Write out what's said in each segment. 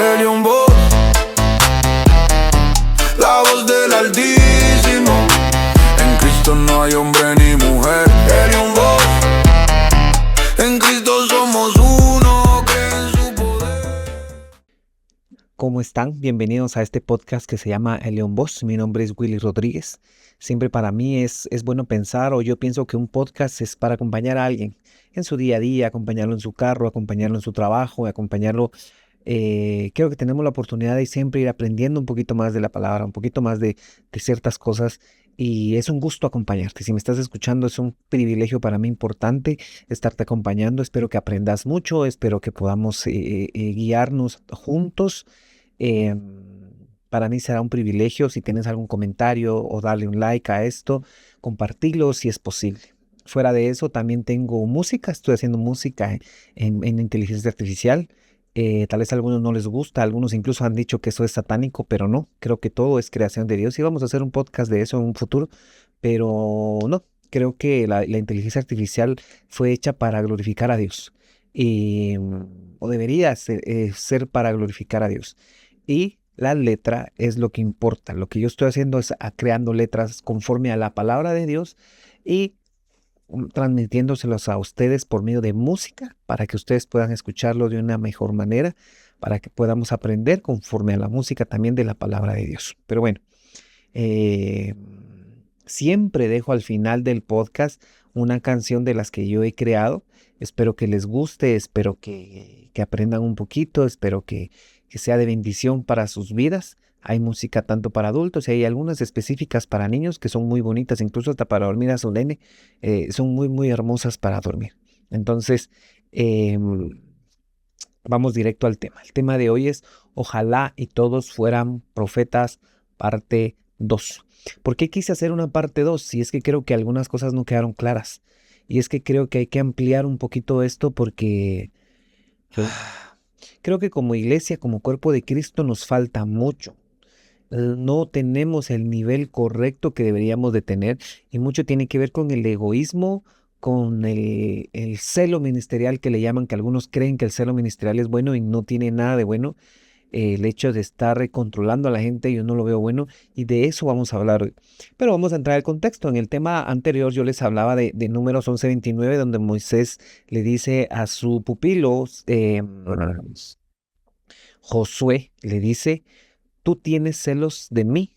Elion Voz, la voz del Altísimo. En Cristo no hay hombre ni mujer. Elion Voz, en Cristo somos uno, cree en su poder. ¿Cómo están? Bienvenidos a este podcast que se llama Elion Voz. Mi nombre es Willy Rodríguez. Siempre para mí es bueno pensar, o yo pienso que un podcast es para acompañar a alguien en su día a día, acompañarlo en su carro, acompañarlo en su trabajo, acompañarlo. Creo que tenemos la oportunidad de siempre ir aprendiendo un poquito más de la palabra, un poquito más de ciertas cosas, y es un gusto acompañarte. Si me estás escuchando, es un privilegio para mí importante estarte acompañando. Espero que aprendas mucho, espero que podamos guiarnos juntos. Eh, para mí será un privilegio. Si tienes algún comentario o darle un like a esto, compartirlo si es posible. Fuera de eso, también tengo música, estoy haciendo música en inteligencia artificial. Tal vez a algunos no les gusta, algunos incluso han dicho que eso es satánico, pero no, creo que todo es creación de Dios y vamos a hacer un podcast de eso en un futuro, pero no, creo que la inteligencia artificial fue hecha para glorificar a Dios, o debería ser para glorificar a Dios. Y la letra es lo que importa. Lo que yo estoy haciendo es creando letras conforme a la palabra de Dios y transmitiéndoselos a ustedes por medio de música para que ustedes puedan escucharlo de una mejor manera, para que podamos aprender conforme a la música también de la palabra de Dios. Pero bueno, eh, siempre dejo al final del podcast una canción de las que yo he creado. Espero que les guste, espero que aprendan un poquito, espero que sea de bendición para sus vidas. Hay música tanto para adultos y hay algunas específicas para niños que son muy bonitas, incluso hasta para dormir a su nene. Son muy, muy hermosas para dormir. Entonces, vamos directo al tema. El tema de hoy es Ojalá y todos fueran profetas, parte 2. ¿Por qué quise hacer una parte 2? Si es que creo que algunas cosas no quedaron claras. Y es que creo que hay que ampliar un poquito esto porque creo que como iglesia, como cuerpo de Cristo, nos falta mucho. No tenemos el nivel correcto que deberíamos de tener y mucho tiene que ver con el egoísmo, con el celo ministerial que le llaman, que algunos creen que el celo ministerial es bueno y no tiene nada de bueno. El hecho de estar controlando a la gente, yo no lo veo bueno y de eso vamos a hablar hoy. Pero vamos a entrar al contexto. En el tema anterior yo les hablaba de Números 11:29, donde Moisés le dice a su pupilo, Josué, le dice: tú tienes celos de mí.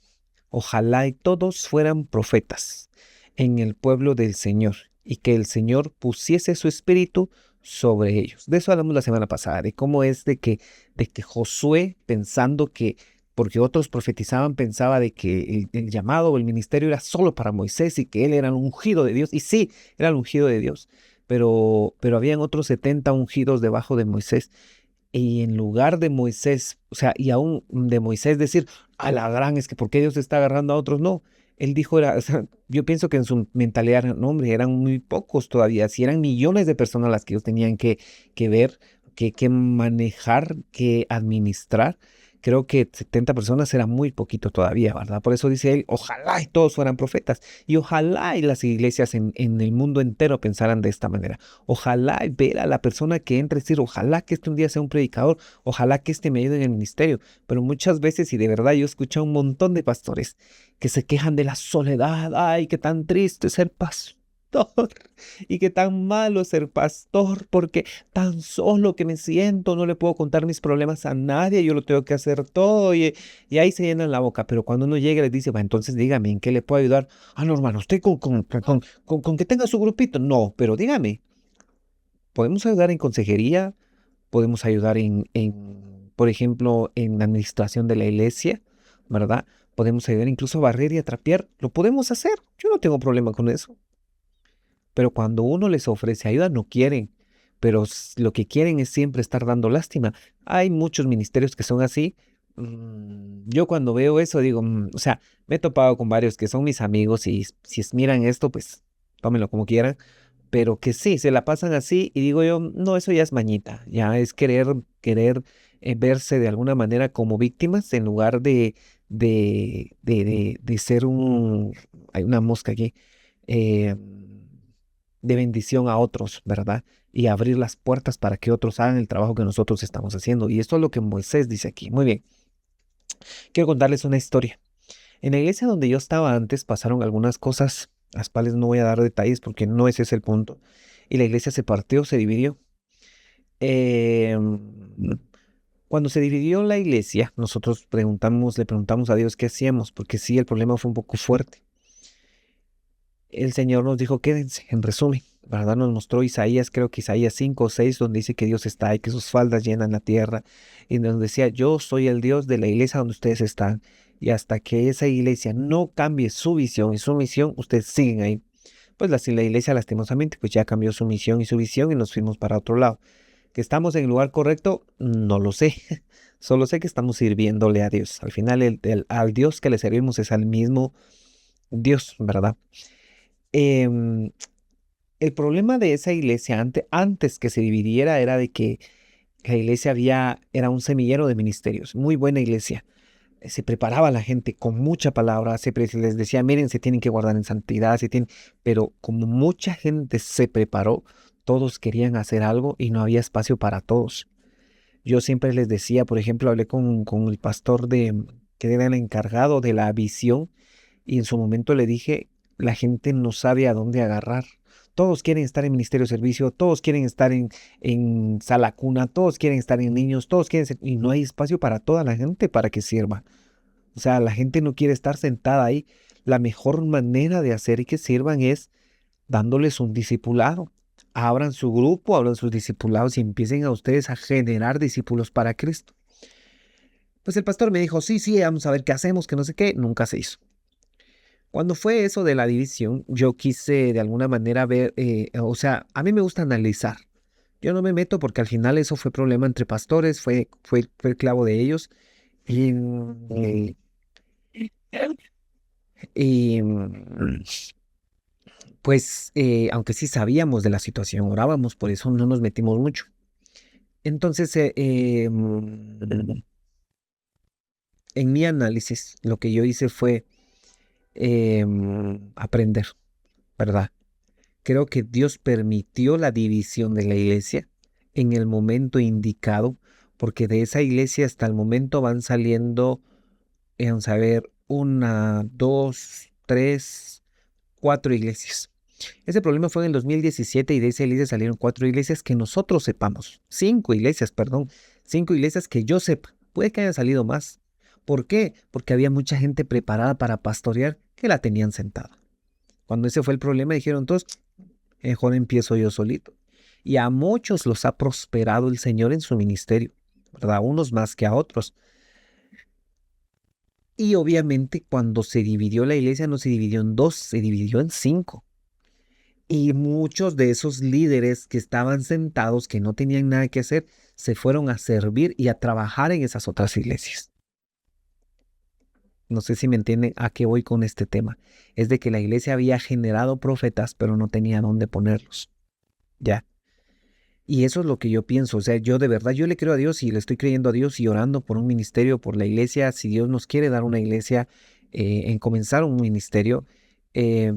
Ojalá y todos fueran profetas en el pueblo del Señor y que el Señor pusiese su espíritu sobre ellos. De eso hablamos la semana pasada, de cómo es de que Josué, pensando que, porque otros profetizaban, pensaba de que el llamado o el ministerio era solo para Moisés y que él era el ungido de Dios. Y sí, era el ungido de Dios, pero habían otros 70 ungidos debajo de Moisés. Y en lugar de Moisés, o sea, y aún de Moisés decir, a la gran, es que ¿por qué Dios está agarrando a otros? No, él dijo, o sea, yo pienso que en su mentalidad, no, hombre, eran muy pocos todavía, si eran millones de personas las que ellos tenían que ver, que manejar, que administrar. Creo que 70 personas era muy poquito todavía, ¿verdad? Por eso dice él, ojalá y todos fueran profetas. Y ojalá y las iglesias en el mundo entero pensaran de esta manera. Ojalá y ver a la persona que entre decir, ojalá que este un día sea un predicador, ojalá que este me ayude en el ministerio. Pero muchas veces, y de verdad yo he escuchado un montón de pastores que se quejan de la soledad. Ay, qué tan triste ser pastor. Y qué tan malo ser pastor, porque tan solo que me siento, no le puedo contar mis problemas a nadie, yo lo tengo que hacer todo y ahí se llenan la boca. Pero cuando uno llega y les dice, va, entonces dígame, ¿en qué le puedo ayudar? Ah, no, hermano, usted con que tenga su grupito. No, pero dígame, podemos ayudar en consejería, podemos ayudar por ejemplo, en la administración de la iglesia, ¿verdad? Podemos ayudar incluso a barrer y a trapear, lo podemos hacer, yo no tengo problema con eso. Pero cuando uno les ofrece ayuda, no quieren, pero lo que quieren es siempre estar dando lástima. Hay muchos ministerios que son así. Yo cuando veo eso digo, o sea, me he topado con varios que son mis amigos y si miran esto, pues tómenlo como quieran, pero que sí, se la pasan así y digo yo, no, eso ya es mañita, ya es querer verse de alguna manera como víctimas en lugar de ser hay una mosca aquí, eh, de bendición a otros, ¿verdad? y abrir las puertas para que otros hagan el trabajo que nosotros estamos haciendo. Y esto es lo que Moisés dice aquí. Muy bien, quiero contarles una historia. En la iglesia donde yo estaba antes pasaron algunas cosas, las cuales no voy a dar detalles porque no ese es el punto. Y la iglesia se partió, se dividió. Em, Cuando se dividió la iglesia, nosotros le preguntamos a Dios qué hacíamos, porque sí, el problema fue un poco fuerte. El Señor nos dijo, quédense, en resumen, ¿verdad? Nos mostró Isaías, creo que Isaías 5 o 6, donde dice que Dios está y que sus faldas llenan la tierra, y nos decía, yo soy el Dios de la iglesia donde ustedes están, y hasta que esa iglesia no cambie su visión y su misión, ustedes siguen ahí. Pues la iglesia lastimosamente pues ya cambió su misión y su visión y nos fuimos para otro lado. ¿Que estamos en el lugar correcto? No lo sé. Solo sé que estamos sirviéndole a Dios. Al final al Dios que le servimos es al mismo Dios, ¿verdad? Em, el problema de esa iglesia antes que se dividiera era de que la iglesia era un semillero de ministerios. Muy buena iglesia. Se preparaba a la gente con mucha palabra, les decía, miren, se tienen que guardar en santidad, pero como mucha gente se preparó, todos querían hacer algo y no había espacio para todos. Yo siempre les decía, por ejemplo, hablé con el pastor que era el encargado de la visión y en su momento le dije, la gente no sabe a dónde agarrar. Todos quieren estar en ministerio de servicio, todos quieren estar en sala cuna, todos quieren estar en niños, todos quieren ser, y no hay espacio para toda la gente para que sirva. O sea, la gente no quiere estar sentada ahí. La mejor manera de hacer que sirvan es dándoles un discipulado. Abran su grupo, abran sus discipulados y empiecen a ustedes a generar discípulos para Cristo. Pues el pastor me dijo, sí, vamos a ver qué hacemos, que no sé qué. Nunca se hizo. Cuando fue eso de la división, yo quise de alguna manera ver, o sea, a mí me gusta analizar. Yo no me meto porque al final eso fue problema entre pastores, fue el clavo de ellos. Y, y, pues, aunque sí sabíamos de la situación, orábamos, por eso no nos metimos mucho. Entonces, en mi análisis, lo que yo hice fue aprender, ¿verdad? Creo que Dios permitió la división de la iglesia en el momento indicado, porque de esa iglesia hasta el momento van saliendo, vamos a ver, 1, 2, 3, 4 iglesias. Ese problema fue en el 2017 y de esa iglesia salieron 4 iglesias que nosotros sepamos. 5 iglesias, perdón. 5 iglesias que yo sepa. Puede que hayan salido más. ¿Por qué? Porque había mucha gente preparada para pastorear que la tenían sentada. Cuando ese fue el problema, dijeron, entonces, mejor empiezo yo solito. Y a muchos los ha prosperado el Señor en su ministerio, ¿verdad? A unos más que a otros. Y obviamente cuando se dividió la iglesia no se dividió en 2, se dividió en 5. Y muchos de esos líderes que estaban sentados, que no tenían nada que hacer, se fueron a servir y a trabajar en esas otras iglesias. No sé si me entienden a qué voy con este tema. Es de que la iglesia había generado profetas, pero no tenía dónde ponerlos. ¿Ya? Y eso es lo que yo pienso. O sea, yo de verdad, yo le creo a Dios y le estoy creyendo a Dios y orando por un ministerio, por la iglesia. Si Dios nos quiere dar una iglesia, en comenzar un ministerio, que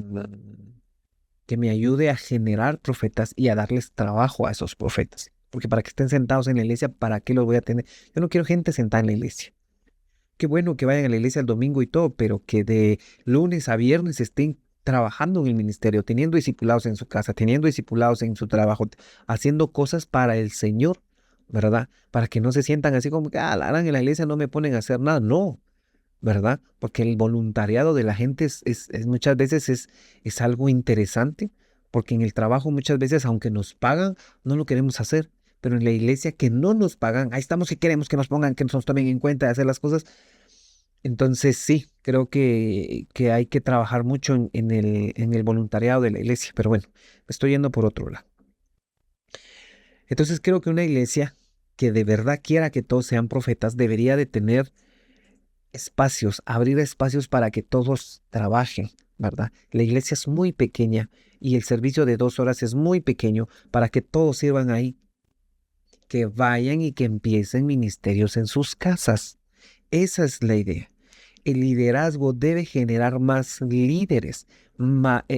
me ayude a generar profetas y a darles trabajo a esos profetas. Porque para que estén sentados en la iglesia, ¿para qué los voy a tener? Yo no quiero gente sentada en la iglesia. Qué bueno que vayan a la iglesia el domingo y todo, pero que de lunes a viernes estén trabajando en el ministerio, teniendo discipulados en su casa, teniendo discipulados en su trabajo, haciendo cosas para el Señor, ¿verdad? Para que no se sientan así como que, la harán en la iglesia, no me ponen a hacer nada. No, ¿verdad? Porque el voluntariado de la gente muchas veces es algo interesante, porque en el trabajo muchas veces, aunque nos pagan, no lo queremos hacer, pero en la iglesia que no nos pagan, ahí estamos que queremos que nos pongan, que nos tomen en cuenta de hacer las cosas. Entonces sí, creo que hay que trabajar mucho en el voluntariado de la iglesia, pero bueno, me estoy yendo por otro lado. Entonces creo que una iglesia que de verdad quiera que todos sean profetas debería de tener espacios, abrir espacios para que todos trabajen, ¿verdad? La iglesia es muy pequeña y el servicio de 2 horas es muy pequeño para que todos sirvan ahí, que vayan y que empiecen ministerios en sus casas. Esa es la idea. El liderazgo debe generar más líderes.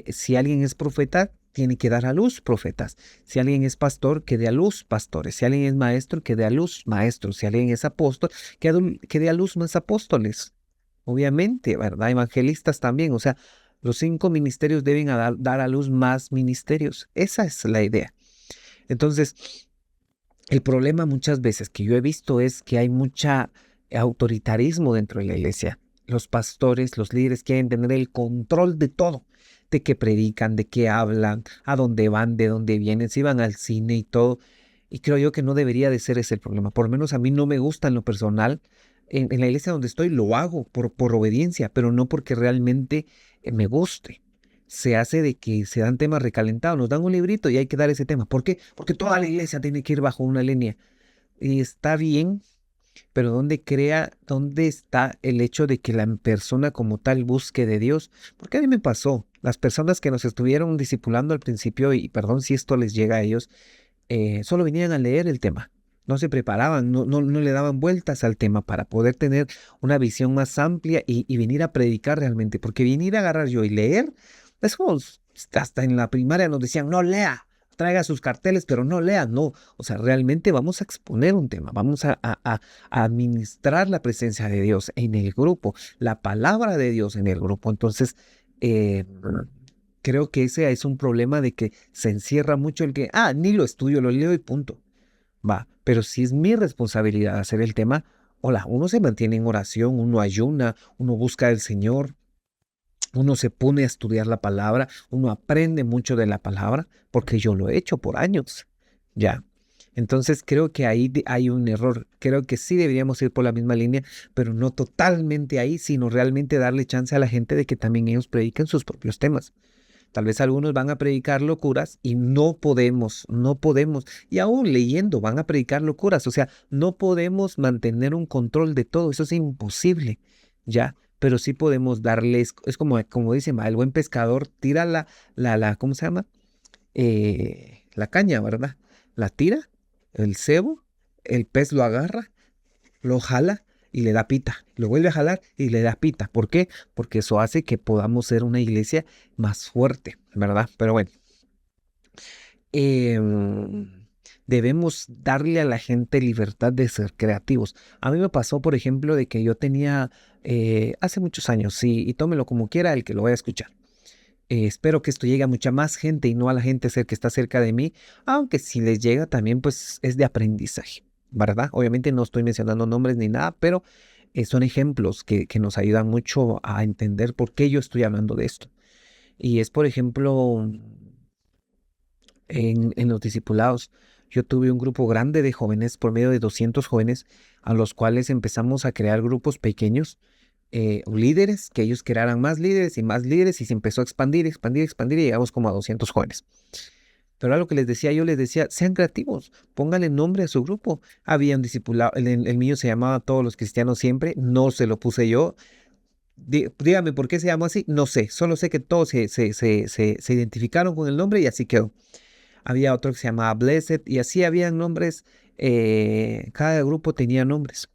Si alguien es profeta, tiene que dar a luz profetas. Si alguien es pastor, que dé a luz pastores. Si alguien es maestro, que dé a luz maestros. Si alguien es apóstol, que dé a luz más apóstoles. Obviamente, ¿verdad? Evangelistas también. O sea, los 5 ministerios deben dar a luz más ministerios. Esa es la idea. Entonces, el problema muchas veces que yo he visto es que hay mucha autoritarismo dentro de la iglesia. Los pastores, los líderes quieren tener el control de todo, de qué predican, de qué hablan, a dónde van, de dónde vienen, si van al cine y todo. Y creo yo que no debería de ser ese el problema. Por lo menos a mí no me gusta en lo personal. En la iglesia donde estoy lo hago por obediencia, pero no porque realmente me guste. Se hace de que se dan temas recalentados, nos dan un librito y hay que dar ese tema. ¿Por qué? Porque toda la iglesia tiene que ir bajo una línea. Y está bien, pero ¿dónde está el hecho de que la persona como tal busque de Dios? Porque a mí me pasó, las personas que nos estuvieron discipulando al principio, y perdón si esto les llega a ellos, solo venían a leer el tema. No se preparaban, no le daban vueltas al tema para poder tener una visión más amplia y venir a predicar realmente. Porque venir a agarrar yo y leer, es como hasta en la primaria nos decían, no lea, traiga sus carteles, pero no lea, no. O sea, realmente vamos a exponer un tema, vamos a administrar la presencia de Dios en el grupo, la palabra de Dios en el grupo. Entonces, creo que ese es un problema de que se encierra mucho el que, ni lo estudio, lo leo y punto. Va, pero si es mi responsabilidad hacer el tema, uno se mantiene en oración, uno ayuna, uno busca al Señor, uno se pone a estudiar la palabra, uno aprende mucho de la palabra, porque yo lo he hecho por años, ya. Entonces creo que ahí hay un error. Creo que sí deberíamos ir por la misma línea, pero no totalmente ahí, sino realmente darle chance a la gente de que también ellos prediquen sus propios temas. Tal vez algunos van a predicar locuras y no podemos, y aún leyendo van a predicar locuras, o sea, no podemos mantener un control de todo, eso es imposible, ¿ya? Pero sí podemos darles, es como dicen, el buen pescador tira ¿cómo se llama? La caña, ¿verdad? La tira, el cebo, el pez lo agarra, lo jala y le da pita, lo vuelve a jalar y le da pita. ¿Por qué? Porque eso hace que podamos ser una iglesia más fuerte, ¿verdad? Pero bueno, debemos darle a la gente libertad de ser creativos. A mí me pasó, por ejemplo, de que yo tenía hace muchos años, sí, y tómelo como quiera el que lo vaya a escuchar. Espero que esto llegue a mucha más gente y no a la gente que está cerca de mí, aunque si les llega también pues es de aprendizaje, ¿verdad? Obviamente no estoy mencionando nombres ni nada, pero son ejemplos que nos ayudan mucho a entender por qué yo estoy hablando de esto. Y es, por ejemplo, en los discipulados, yo tuve un grupo grande de jóvenes, por medio de 200 jóvenes, a los cuales empezamos a crear grupos pequeños, líderes, que ellos crearan más líderes, y se empezó a expandir, y llegamos como a 200 jóvenes. Pero a lo que yo les decía, sean creativos, pónganle nombre a su grupo. Había un discipulado, el mío se llamaba Todos los Cristianos Siempre, no se lo puse yo. Dígame por qué se llamó así, no sé, solo sé que todos se identificaron con el nombre y así quedó. Había otro que se llamaba Blessed y así habían nombres, cada grupo tenía nombres.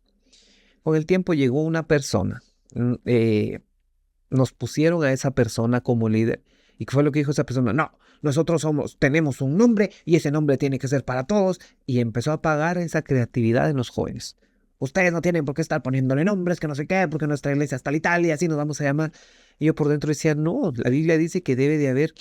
Con el tiempo llegó una persona, nos pusieron a esa persona como líder. ¿Y qué fue lo que dijo esa persona? No, nosotros tenemos un nombre y ese nombre tiene que ser para todos. Y empezó a apagar esa creatividad en los jóvenes. Ustedes no tienen por qué estar poniéndole nombres, que no sé qué, porque nuestra iglesia es tal y tal y así nos vamos a llamar. Y yo por dentro decía, no, la Biblia dice que debe de haber,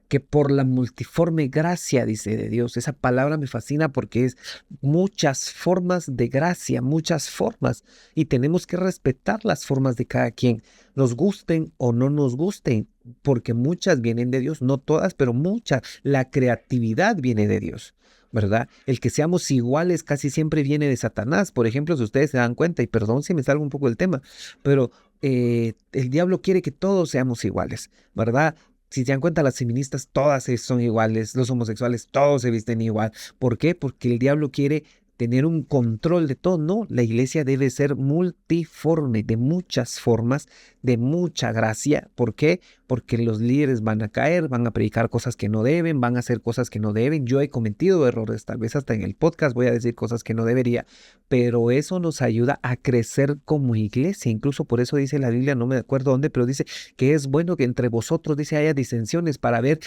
que por la multiforme gracia, dice, de Dios. Esa palabra me fascina porque es muchas formas de gracia, muchas formas. Y tenemos que respetar las formas de cada quien, nos gusten o no nos gusten, porque muchas vienen de Dios, no todas, pero muchas. La creatividad viene de Dios, ¿verdad? El que seamos iguales casi siempre viene de Satanás. Por ejemplo, si ustedes se dan cuenta, y perdón si me salgo un poco del tema, pero el diablo quiere que todos seamos iguales, ¿verdad? Si se dan cuenta, las feministas todas son iguales, los homosexuales todos se visten igual. ¿Por qué? Porque el diablo quiere tener un control de todo. No, la iglesia debe ser multiforme, de muchas formas, de mucha gracia. ¿Por qué? Porque los líderes van a caer, van a predicar cosas que no deben, van a hacer cosas que no deben. Yo he cometido errores, tal vez hasta en el podcast voy a decir cosas que no debería, pero eso nos ayuda a crecer como iglesia. Incluso por eso dice la Biblia, no me acuerdo dónde, pero dice que es bueno que entre vosotros, dice, haya disensiones para ver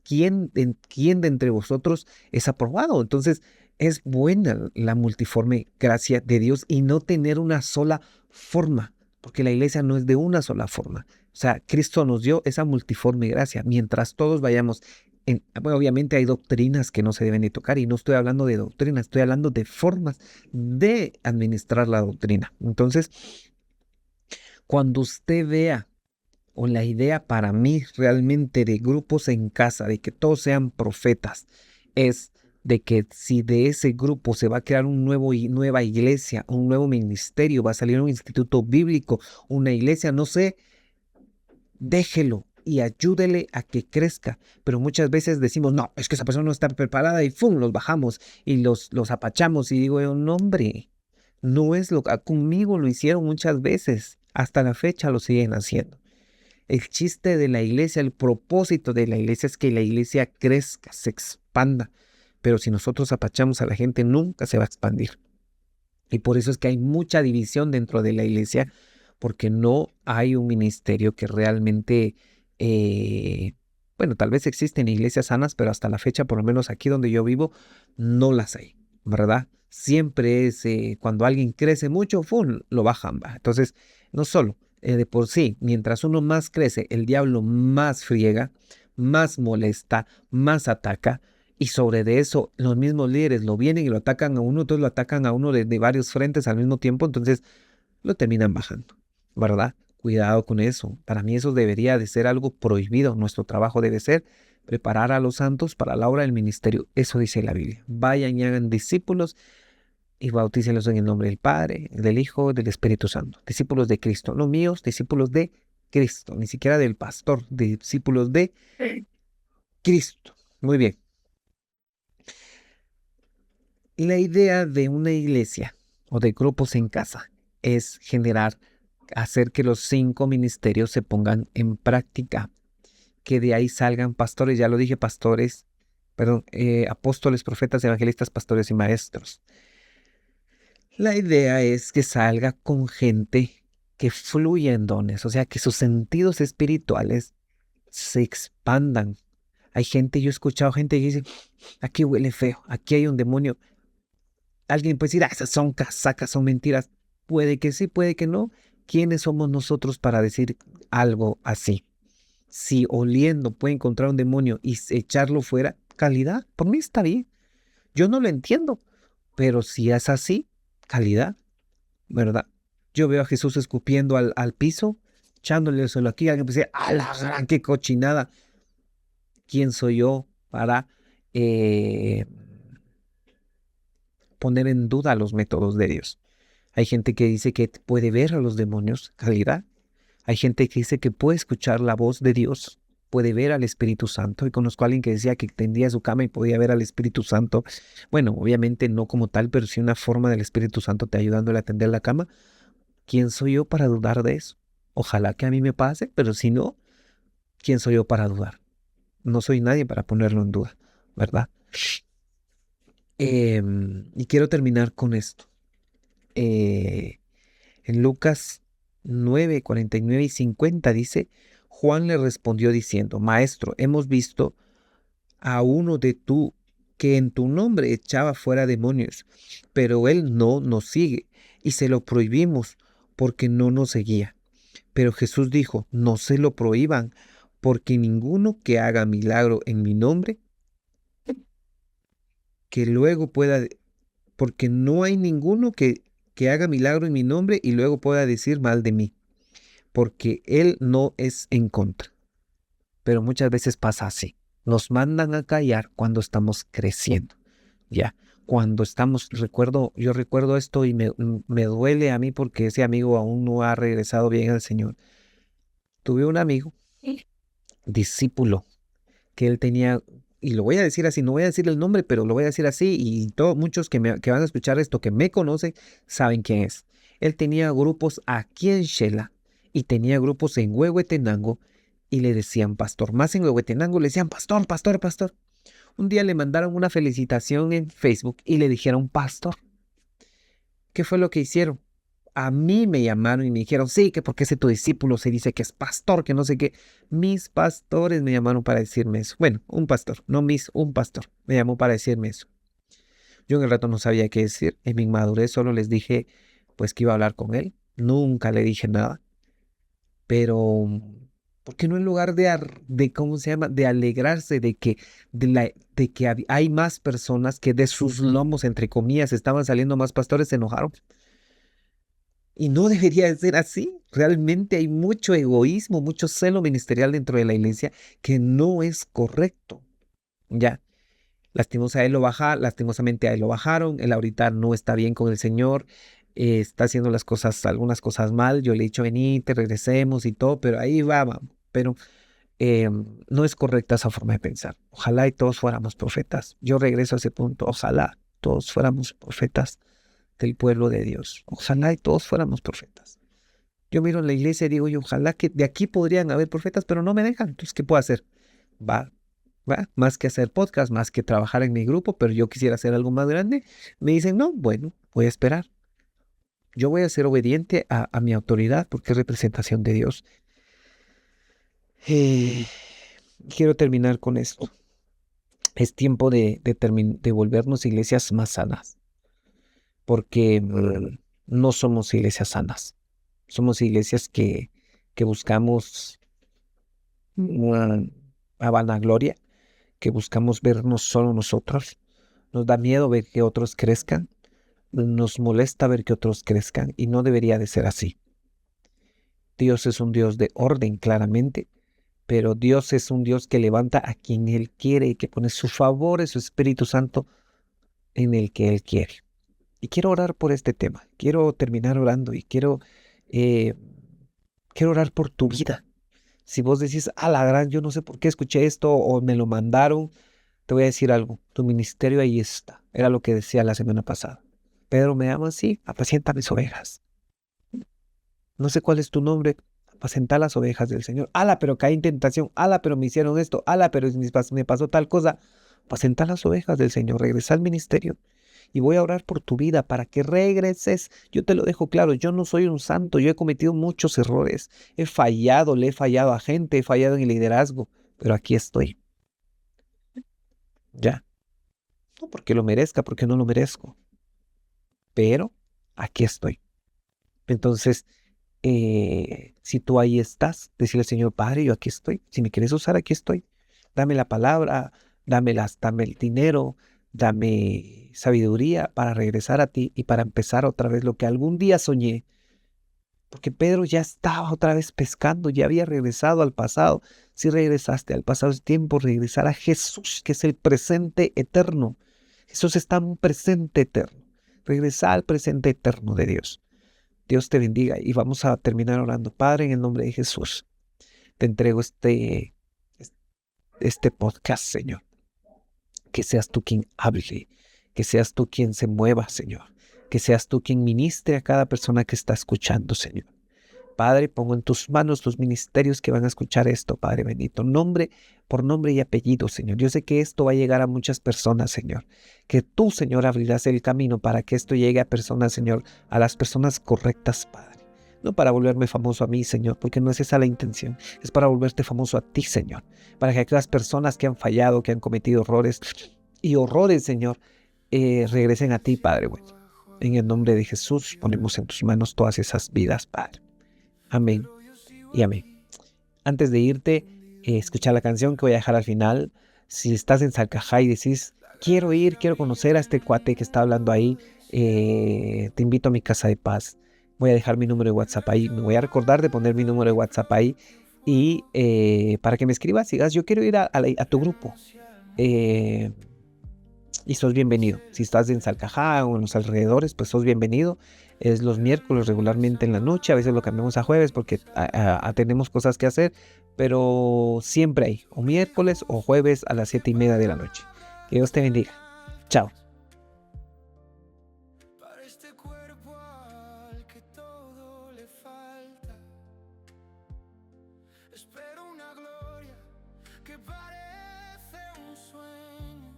¿quién de entre vosotros es aprobado? Entonces, es buena la multiforme gracia de Dios y no tener una sola forma, porque la iglesia no es de una sola forma. O sea, Cristo nos dio esa multiforme gracia, mientras todos vayamos bueno, obviamente hay doctrinas que no se deben de tocar y no estoy hablando de doctrinas, estoy hablando de formas de administrar la doctrina. Entonces, cuando usted vea, o la idea para mí realmente de grupos en casa, de que todos sean profetas, es de que si de ese grupo se va a crear nueva iglesia, un nuevo ministerio, va a salir un instituto bíblico, una iglesia, no sé, déjelo y ayúdele a que crezca. Pero muchas veces decimos, no, es que esa persona no está preparada y ¡fum! Los bajamos y los apachamos. Y digo, no, hombre, no es conmigo lo hicieron muchas veces. Hasta la fecha lo siguen haciendo. El chiste de la iglesia, el propósito de la iglesia es que la iglesia crezca, se expanda. Pero si nosotros apachamos a la gente, nunca se va a expandir. Y por eso es que hay mucha división dentro de la iglesia, porque no hay un ministerio que realmente, bueno, tal vez existen iglesias sanas, pero hasta la fecha, por lo menos aquí donde yo vivo, no las hay, ¿verdad? Siempre es cuando alguien crece mucho, ¡fum!, lo bajan, ¿va? Entonces, no solo, de por sí, mientras uno más crece, el diablo más friega, más molesta, más ataca. Y sobre de eso, los mismos líderes lo vienen y lo atacan a uno, entonces lo atacan a uno de varios frentes al mismo tiempo, entonces lo terminan bajando, ¿verdad? Cuidado con eso. Para mí eso debería de ser algo prohibido. Nuestro trabajo debe ser preparar a los santos para la obra del ministerio. Eso dice la Biblia. Vayan y hagan discípulos y bautícenlos en el nombre del Padre, del Hijo, del Espíritu Santo. Discípulos de Cristo, no míos, discípulos de Cristo, ni siquiera del pastor, discípulos de Cristo. Muy bien. La idea de una iglesia o de grupos en casa es hacer que los 5 ministerios se pongan en práctica, que de ahí salgan pastores, ya lo dije, apóstoles, profetas, evangelistas, pastores y maestros. La idea es que salga con gente que fluya en dones, o sea, que sus sentidos espirituales se expandan. Yo he escuchado gente que dice, aquí huele feo, aquí hay un demonio. Alguien puede decir, esas son casacas, son mentiras. Puede que sí, puede que no. ¿Quiénes somos nosotros para decir algo así? Si oliendo puede encontrar un demonio y echarlo fuera, calidad, por mí está bien. Yo no lo entiendo, pero si es así, calidad, ¿verdad? Yo veo a Jesús escupiendo al piso, echándole el suelo aquí. Alguien puede decir, ¡a la gran, qué cochinada! ¿Quién soy yo para poner en duda los métodos de Dios? Hay gente que dice que puede ver a los demonios, calidad. Hay gente que dice que puede escuchar la voz de Dios, puede ver al Espíritu Santo. Y conozco a alguien que decía que tendía su cama y podía ver al Espíritu Santo. Bueno, obviamente no como tal, pero sí una forma del Espíritu Santo te ayudándole a tender la cama. ¿Quién soy yo para dudar de eso? Ojalá que a mí me pase, pero si no, ¿quién soy yo para dudar? No soy nadie para ponerlo en duda, ¿verdad? Y quiero terminar con esto. En Lucas 9, 49 y 50 dice, Juan le respondió diciendo, Maestro, hemos visto a uno de tú que en tu nombre echaba fuera demonios, pero él no nos sigue y se lo prohibimos porque no nos seguía. Pero Jesús dijo, no se lo prohíban, porque ninguno que haga milagro en mi nombre, que luego pueda, porque no hay ninguno que haga milagro en mi nombre y luego pueda decir mal de mí, porque él no es en contra. Pero muchas veces pasa así. Nos mandan a callar cuando estamos creciendo, ¿ya? Cuando yo recuerdo esto y me duele a mí porque ese amigo aún no ha regresado bien al Señor. Tuve un amigo, discípulo, que él tenía, y lo voy a decir así, no voy a decir el nombre, pero lo voy a decir así, y muchos que van a escuchar esto, que me conocen, saben quién es. Él tenía grupos aquí en Xela, y tenía grupos en Huehuetenango, y le decían pastor. Más en Huehuetenango le decían pastor, pastor, pastor. Un día le mandaron una felicitación en Facebook y le dijeron pastor. ¿Qué fue lo que hicieron? A mí me llamaron y me dijeron, sí, que porque ese tu discípulo se dice que es pastor, que no sé qué. Mis pastores me llamaron para decirme eso. Bueno, un pastor, no un pastor, me llamó para decirme eso. Yo en el rato no sabía qué decir. En mi inmadurez solo les dije, pues que iba a hablar con él. Nunca le dije nada. Pero, ¿por qué no en lugar de ¿cómo se llama? De alegrarse de que hay más personas que de sus lomos, entre comillas, estaban saliendo más pastores, se enojaron? Y no debería de ser así. Realmente hay mucho egoísmo, mucho celo ministerial dentro de la iglesia que no es correcto. Ya, lastimosamente a él lo bajaron, él ahorita no está bien con el Señor, está haciendo algunas cosas mal. Yo le he dicho, venite, regresemos y todo, pero ahí va. Pero no es correcta esa forma de pensar. Ojalá y todos fuéramos profetas. Yo regreso a ese punto. Ojalá todos fuéramos profetas del pueblo de Dios. Ojalá y todos fuéramos profetas. Yo miro en la iglesia y digo, y ojalá que de aquí podrían haber profetas, pero no me dejan. Entonces, ¿qué puedo hacer? Va, más que hacer podcast, más que trabajar en mi grupo, pero yo quisiera hacer algo más grande. Me dicen, no, bueno, voy a esperar. Yo voy a ser obediente a mi autoridad porque es representación de Dios. Eh, Quiero terminar con esto. Es tiempo de volvernos iglesias más sanas, porque no somos iglesias sanas. Somos iglesias que buscamos a vanagloria, que buscamos vernos solo nosotros. Nos da miedo ver que otros crezcan, nos molesta ver que otros crezcan y no debería de ser así. Dios es un Dios de orden, claramente, pero Dios es un Dios que levanta a quien Él quiere y que pone su favor y su Espíritu Santo en el que Él quiere. Y quiero orar por este tema, quiero terminar orando y eh, quiero orar por tu vida. Si vos decís, a la gran, yo no sé por qué escuché esto o me lo mandaron, te voy a decir algo, tu ministerio ahí está. Era lo que decía la semana pasada. Pedro me ama, sí, apacienta mis ovejas. No sé cuál es tu nombre, apacenta las ovejas del Señor. Ala, pero caí en tentación. Ala, pero me hicieron esto. Ala, pero me pasó tal cosa. Apacenta las ovejas del Señor, regresa al ministerio. Y voy a orar por tu vida para que regreses. Yo te lo dejo claro, yo no soy un santo, yo he cometido muchos errores. He fallado, le he fallado a gente, he fallado en el liderazgo, pero aquí estoy. Ya. No porque lo merezca, porque no lo merezco, pero aquí estoy. Entonces, si tú ahí estás, decirle al Señor, Padre, yo aquí estoy. Si me quieres usar, aquí estoy. Dame la palabra, dame el dinero, dame sabiduría para regresar a ti y para empezar otra vez lo que algún día soñé. Porque Pedro ya estaba otra vez pescando, ya había regresado al pasado. Si regresaste al pasado, es tiempo de regresar a Jesús, que es el presente eterno. Jesús está en un presente eterno. Regresa al presente eterno de Dios. Dios te bendiga y vamos a terminar orando. Padre, en el nombre de Jesús, te entrego este podcast, Señor. Que seas tú quien hable, que seas tú quien se mueva, Señor. Que seas tú quien ministre a cada persona que está escuchando, Señor. Padre, pongo en tus manos los ministerios que van a escuchar esto, Padre bendito, nombre por nombre y apellido, Señor. Yo sé que esto va a llegar a muchas personas, Señor. Que tú, Señor, abrirás el camino para que esto llegue a personas, Señor, a las personas correctas, Padre. No para volverme famoso a mí, Señor, porque no es esa la intención. Es para volverte famoso a ti, Señor. Para que aquellas personas que han fallado, que han cometido errores y horrores, Señor, regresen a ti, Padre bueno. En el nombre de Jesús, ponemos en tus manos todas esas vidas, Padre. Amén y amén. Antes de irte, escuchar la canción que voy a dejar al final. Si estás en Salcajá y decís, quiero conocer a este cuate que está hablando ahí, te invito a mi casa de paz. Voy a dejar mi número de WhatsApp ahí. Me voy a recordar de poner mi número de WhatsApp ahí. Y para que me escribas y digas, yo quiero ir a tu grupo. Y sos bienvenido. Si estás en Salcajá o en los alrededores, pues sos bienvenido. Es los miércoles regularmente en la noche, a veces lo cambiamos a jueves porque tenemos cosas que hacer, pero siempre hay, o miércoles o jueves a las 7:30 de la noche. Que Dios te bendiga. Chao. Para este cuerpo al que todo le falta, espero una gloria que parece un sueño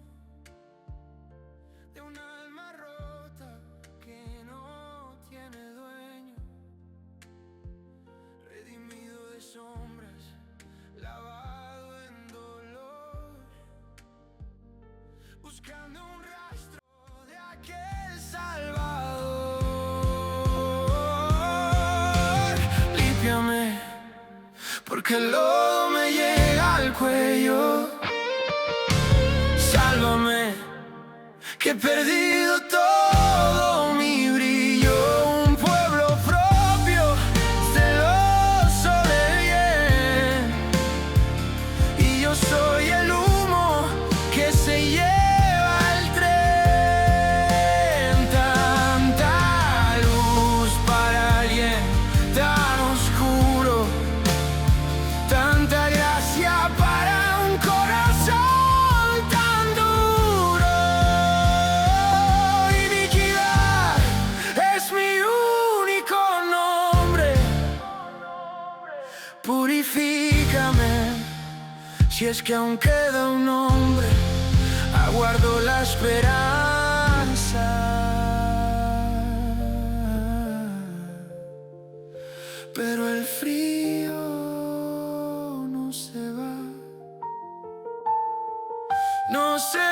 de un alma rota que no tiene dueño. sombras, lavado en dolor, buscando un rastro de aquel Salvador. Límpiame, porque el lodo me llega al cuello. Sálvame, que he perdido todo mi brillo. Un pueblo propio, celoso de bien, y yo soy el humo que se lleva el tren. Tanta luz para alguien tan oscuro, tanta gracia para un corazón tan duro. Iniquidad es mi único nombre. Purifícame, si es que aún queda un hombre. Aguardo la esperanza, pero el frío no se va, no se